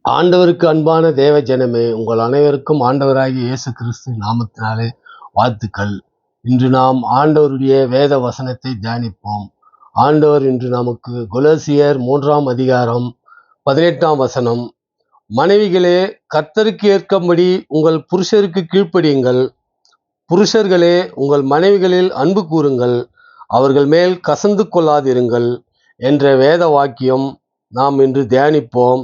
ஆண்டவருக்கு அன்பான தேவ ஜனமே, உங்கள் அனைவருக்கும் ஆண்டவராகிய இயேசு கிறிஸ்து நாமத்தினாலே வாழ்த்துக்கள். இன்று நாம் ஆண்டவருடைய வேத வசனத்தை தியானிப்போம். ஆண்டவர் இன்று நமக்கு கொலோசியர் 3ஆம் அதிகாரம் 18ஆம் வசனம், மனைவிகளே கர்த்தருக்கு ஏற்கும்படி உங்கள் புருஷருக்கு கீழ்ப்படியுங்கள். புருஷர்களே உங்கள் மனைவிகளில் அன்பு கூறுங்கள், அவர்கள் மேல் கசந்து கொள்ளாதிருங்கள் என்ற வேத வாக்கியம் நாம் இன்று தியானிப்போம்.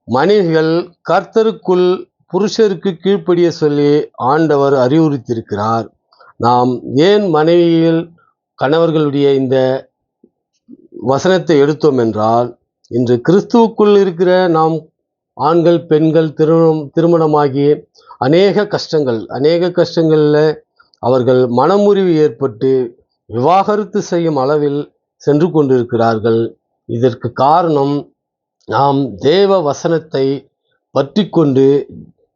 மனைவிகள் கர்த்தருக்குள் புருஷருக்கு கீழ்ப்படிய சொல்லி ஆண்டவர் அறிவுறுத்தியிருக்கிறார். நாம் ஏன் மனைவியில் கணவர்களுடைய இந்த வசனத்தை எடுத்தோம் என்றால், இன்று கிறிஸ்துவுக்குள் இருக்கிற நாம் ஆண்கள் பெண்கள் திருமணமாகி அநேக கஷ்டங்களில் அவர்கள் மனமுறிவு ஏற்பட்டு விவாகரத்து செய்யும் அளவில் சென்று கொண்டிருக்கிறார்கள். இதற்கு காரணம், நாம் தேவ வசனத்தை பற்றி கொண்டு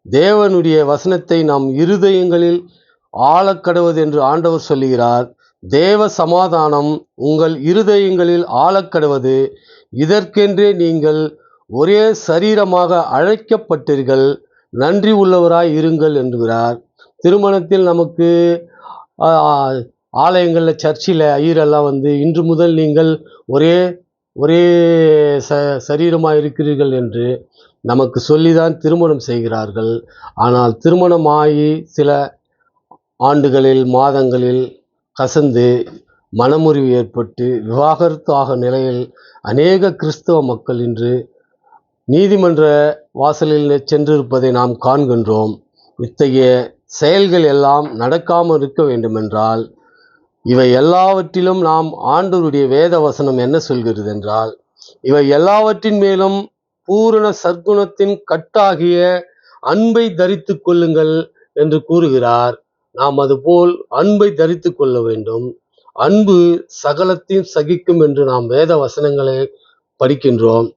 தேவனுடைய வசனத்தை நாம் இருதயங்களில் ஆழக்கடவது என்று ஆண்டவர் சொல்லுகிறார். தேவ சமாதானம் உங்கள் இருதயங்களில் ஆழக்கடவது, இதற்கென்றே நீங்கள் ஒரே சரீரமாக அழைக்கப்பட்டீர்கள், நன்றி உள்ளவராய் இருங்கள் என்கிறார். திருமணத்தில் நமக்கு ஆலயங்களில் சர்ச்சில் ஐயரெல்லாம் வந்து, இன்று முதல் நீங்கள் ஒரே ஒரே சரீரமாக இருக்கிறீர்கள் என்று நமக்கு சொல்லிதான் திருமணம் செய்கிறார்கள். ஆனால் திருமணமாகி சில ஆண்டுகளில் மாதங்களில் கசந்து மனமுறிவு ஏற்பட்டு விவாகரத்து ஆக நிலையில் அநேக கிறிஸ்தவ மக்கள் இன்று நீதிமன்ற வாசலில் சென்றிருப்பதை நாம் காண்கின்றோம். இத்தகைய செயல்கள் எல்லாம் நடக்காமல் இருக்க வேண்டுமென்றால், இவை எல்லாவற்றிலும் நாம் ஆண்டவருடைய வேத வசனம் என்ன சொல்கிறது என்றால், இவை எல்லாவற்றின் மேலும் பூரண சற்குணத்தின் கட்டாகிய அன்பை தரித்து கொள்ளுங்கள் என்று கூறுகிறார். நாம் அதுபோல் அன்பை தரித்து கொள்ள வேண்டும். அன்பு சகலத்தையும் சகிக்கும் என்று நாம் வேத வசனங்களை படிக்கின்றோம்.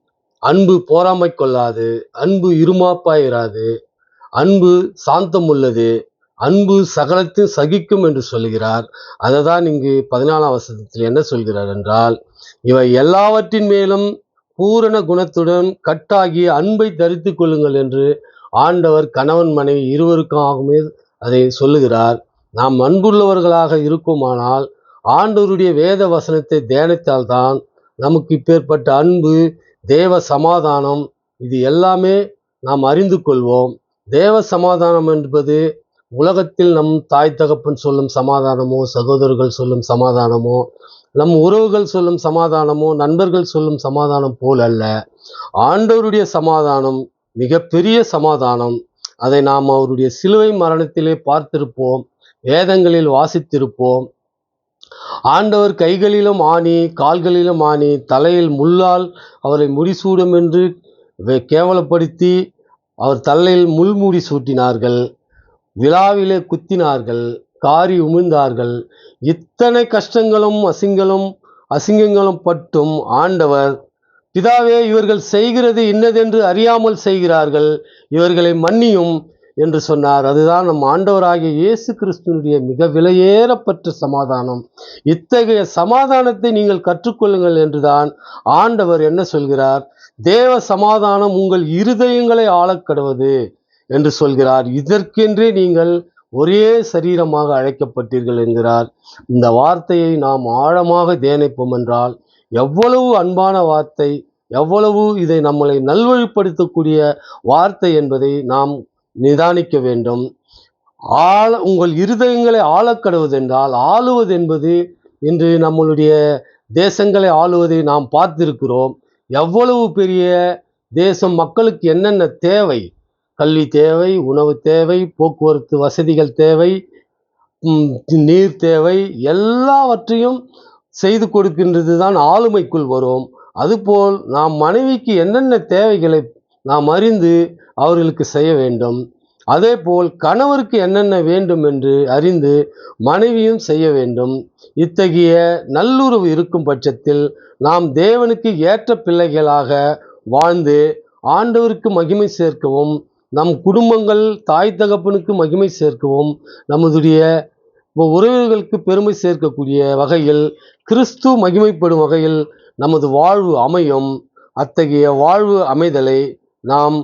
அன்பு பொறாமை கொள்ளாது, அன்பு இருமாப்பாயிராது, அன்பு சாந்தம் உள்ளது, அன்பு சகலத்தையும் சகிக்கும் என்று சொல்கிறார். அதை தான் இங்கு 14ஆம் வசனத்தில் என்ன சொல்கிறார் என்றால், இவை எல்லாவற்றின் மேலும் பூரண குணத்துடன் கட்டாகிய அன்பை தரித்து கொள்ளுங்கள் என்று ஆண்டவர் கணவன் மனைவி இருவருக்காகவே அதை சொல்லுகிறார். நாம் அன்புள்ளவர்களாக இருக்குமானால் ஆண்டவருடைய வேத வசனத்தை தியானித்தால்தான் நமக்கு இப்பேற்பட்ட அன்பு, தேவ சமாதானம், இது எல்லாமே நாம் அறிந்து கொள்வோம். தேவ சமாதானம் என்பது உலகத்தில் நம் தாய் தகப்பன் சொல்லும் சமாதானமோ, சகோதரர்கள் சொல்லும் சமாதானமோ, நம் உறவுகள் சொல்லும் சமாதானமோ, நண்பர்கள் சொல்லும் சமாதானம் போல் அல்ல. ஆண்டவருடைய சமாதானம் மிகப்பெரிய சமாதானம். அதை நாம் அவருடைய சிலுவை மரணத்திலே பார்த்திருப்போம், வேதங்களில் வாசித்திருப்போம். ஆண்டவர் கைகளிலும் ஆணி, கால்களிலும் ஆணி, தலையில் முள்ளால் அவரை முடிசூடும் என்று கேவலப்படுத்தி அவர் தலையில் முள்மூடி சூட்டினார்கள், விழாவிலே குத்தினார்கள், காரி உமிழ்ந்தார்கள். இத்தனை கஷ்டங்களும் அசிங்கங்களும் பட்டும் ஆண்டவர், பிதாவே இவர்கள் செய்கிறது இன்னதென்று அறியாமல் செய்கிறார்கள், இவர்களை மன்னியும் என்று சொன்னார். அதுதான் நம் ஆண்டவராகிய இயேசு கிறிஸ்துவினுடைய மிக விலையேறப்பட்ட சமாதானம். இத்தகைய சமாதானத்தை நீங்கள் கற்றுக்கொள்ளுங்கள் என்றுதான் ஆண்டவர் என்ன சொல்கிறார், தேவ சமாதானம் உங்கள் இருதயங்களை ஆளக்கடவது என்று சொல்கிறார். இதற்கென்றே நீங்கள் ஒரே சரீரமாக அழைக்கப்பட்டீர்கள் என்கிறார். இந்த வார்த்தையை நாம் ஆழமாக தியானிப்போம் என்றால், எவ்வளவு அன்பான வார்த்தை, எவ்வளவு இதை நம்மளை நல்வழிப்படுத்தக்கூடிய வார்த்தை என்பதை நாம் நிதானிக்க வேண்டும். உங்கள் இருதயங்களை ஆளக்கடவது என்றால், ஆளுவது என்பது இன்று நம்மளுடைய தேசங்களை ஆளுவதை நாம் பார்த்திருக்கிறோம். எவ்வளவு பெரிய தேசம், மக்களுக்கு என்னென்ன தேவை, கல்வி தேவை, உணவு தேவை, போக்குவரத்து வசதிகள் தேவை, நீர் தேவை, எல்லாவற்றையும் செய்து கொடுக்கின்றது தான் ஆளுமைக்குள் வரும். அதுபோல் நாம் மனைவிக்கு என்னென்ன தேவைகளை நாம் அறிந்து அவர்களுக்கு செய்ய வேண்டும். அதே போல் கணவருக்கு என்னென்ன வேண்டும் என்று அறிந்து மனைவியும் செய்ய வேண்டும். இத்தகைய நல்லுறவு இருக்கும் பட்சத்தில் நாம் தேவனுக்கு ஏற்ற பிள்ளைகளாக வாழ்ந்து ஆண்டவருக்கு மகிமை சேர்க்கவும், நம் குடும்பங்கள் தாய் தகப்பனுக்கு மகிமை சேர்க்கவும், நமதுடைய உறவுகளுக்கு பெருமை சேர்க்கக்கூடிய வகையில், கிறிஸ்து மகிமைப்படும் வகையில் நமது வாழ்வு அமையும். அத்தகைய வாழ்வு அமைதலை நாம்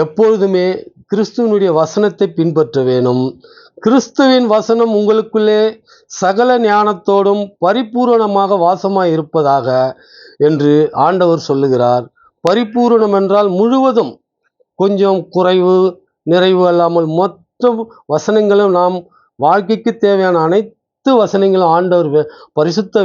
எப்பொழுதுமே கிறிஸ்துவனுடைய வசனத்தை பின்பற்ற வேணும். கிறிஸ்துவின் வசனம் உங்களுக்குள்ளே சகல ஞானத்தோடும் பரிபூரணமாக வாசமாய் இருப்பதாக என்று ஆண்டவர் சொல்லுகிறார். பரிபூரணம் என்றால் முழுவதும், கொஞ்சம் குறைவு நிறைவு அல்லாமல் மொத்த வசனங்களும், நாம் வாழ்க்கைக்கு தேவையான அனைத்து வசனங்களும் ஆண்டவர் பரிசுத்த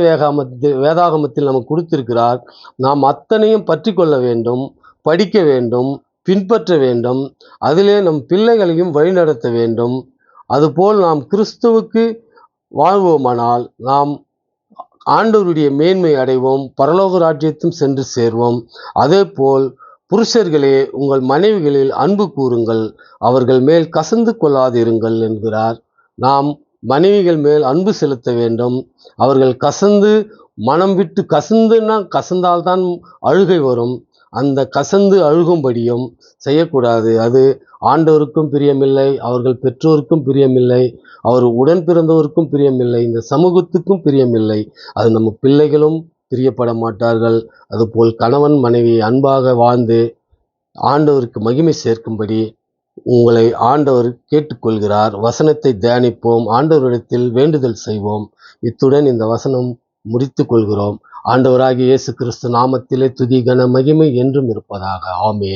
வேதாகமத்தில் நமக்கு கொடுத்திருக்கிறார். நாம் அத்தனையும் பற்றி கொள்ள வேண்டும், படிக்க வேண்டும், பின்பற்ற வேண்டும். அதிலே நம் பிள்ளைகளையும் வழிநடத்த வேண்டும். அதுபோல் நாம் கிறிஸ்துவுக்கு வாழ்வோமானால் நாம் ஆண்டவருடைய மேன்மை அடைவோம், பரலோக ராஜ்யத்தும் சென்று சேர்வோம். அதேபோல் புருஷர்களே, உங்கள் மனைவிகளில் அன்பு கூறுங்கள், அவர்கள் மேல் கசந்து கொள்ளாதிருங்கள் என்கிறார். நாம் மனைவிகள் மேல் அன்பு செலுத்த வேண்டும். அவர்கள் கசந்து, மனம் விட்டு கசந்தால்தான் அழுகை வரும். அந்த கசந்து அழுகும்படியும் செய்யக்கூடாது. அது ஆண்டவருக்கும் பிரியமில்லை, அவர்கள் பெற்றோருக்கும் பிரியமில்லை, அவர் உடன் பிறந்தவருக்கும் பிரியமில்லை, இந்த சமூகத்துக்கும் பிரியமில்லை. அது நம்ம பிள்ளைகளும் பிரியப்பட மாட்டார்கள். அதுபோல் கணவன் மனைவி அன்பாக வாழ்ந்து ஆண்டவருக்கு மகிமை சேர்க்கும்படி உங்களை ஆண்டவர் கேட்டுக்கொள்கிறார். வசனத்தை தியானிப்போம், ஆண்டவரிடத்தில் வேண்டுதல் செய்வோம். இத்துடன் இந்த வசனம் முடித்து கொள்கிறோம். ஆண்டவராகிய இயேசு கிறிஸ்து நாமத்திலே துதி கன மகிமை என்றும் இருப்பதாக. ஆமென்.